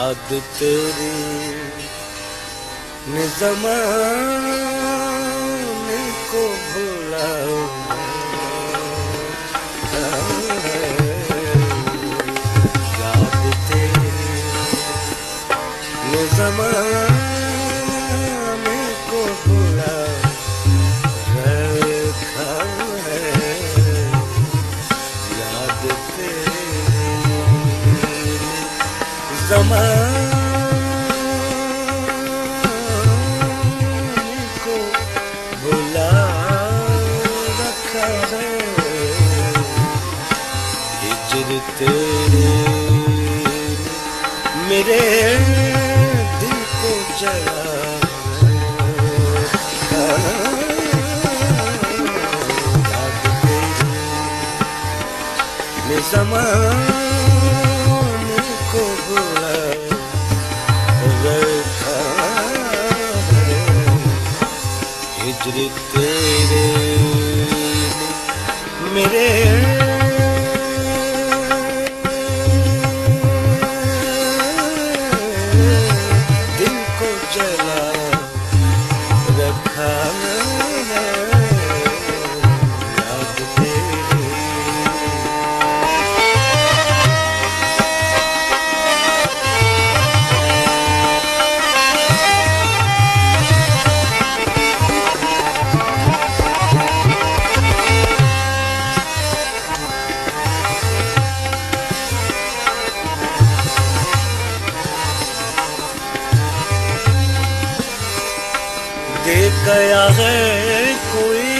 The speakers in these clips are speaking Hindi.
याद तेरी न ज़माने को भुलाऊं, याद तेरी न ज़माने को भुला रखा है, याद तेरी ज़माने को भुला रखा है, हिज्र तेरे मेरे दिल को जला रखा है, याद तेरी ने ज़माने को भुला रखा है, हिज्र तेरे मेरे दिल को जला रखा है, याद तेरी। दे गया है कोई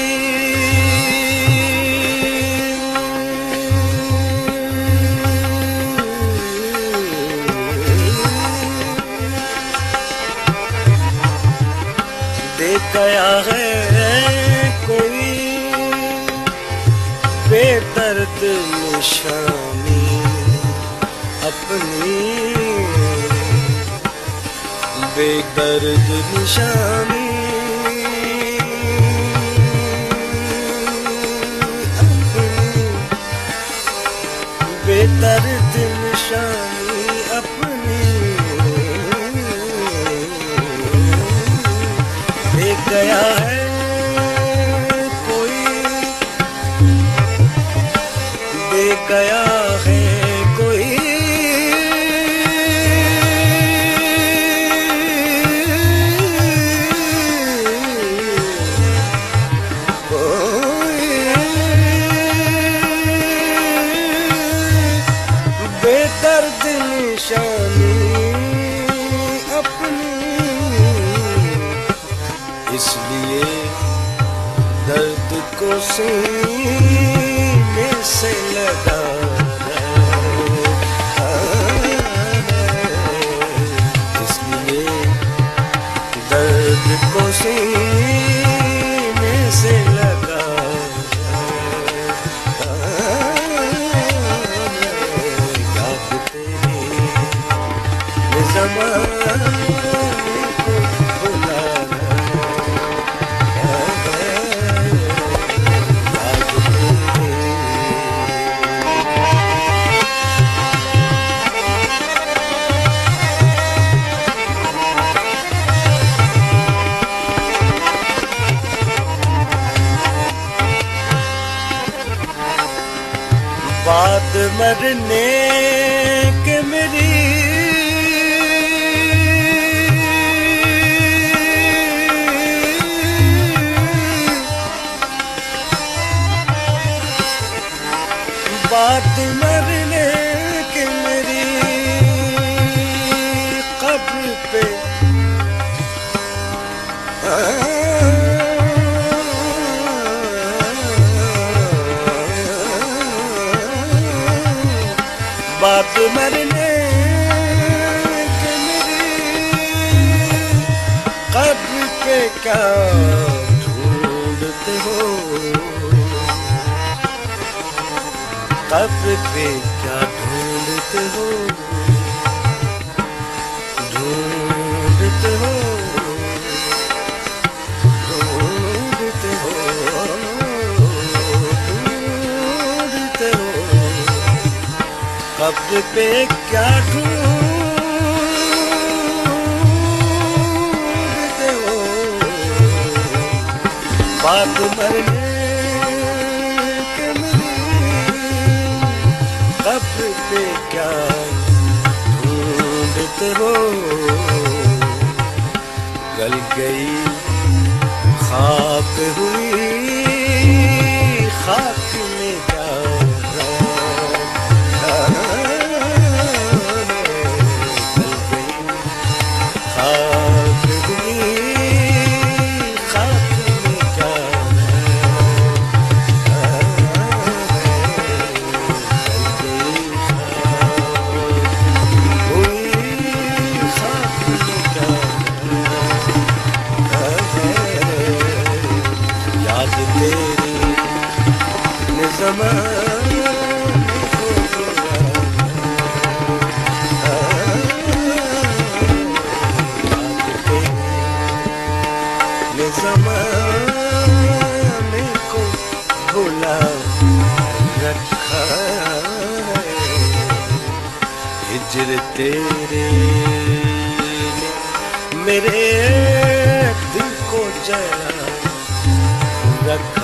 दे गया है कोई बेदर्द निशानी अपनी, बेदर्द निशानी बेदर्द निशानी अपनी दे गया है कोई, दे गया है कोई बेदर्द निशानी अपनी, इसलिए दर्द को सीने से लगा रखा है, इसलिए दर्द को सीने से लगा ज़माने को भुला रखा है, याद तेरी। बात मरने के मेरी बात मरने के मेरी कब्र पे बात मरने के मेरी कब्र पे क्या ढूंढते हो, कब्र पे क्या ढूंढते हो, ढूंढते हो, ढूंढते हो, ढूंढते हो, कब्र पे क्या ढूंढते बात मरने के मेरी कब्र पे क्या ढूंढते हो, गल गई खाक हुई खाक में क्या ज़माने को भुला रखा है, हिजर तेरे ने मेरे दिल को जला रखा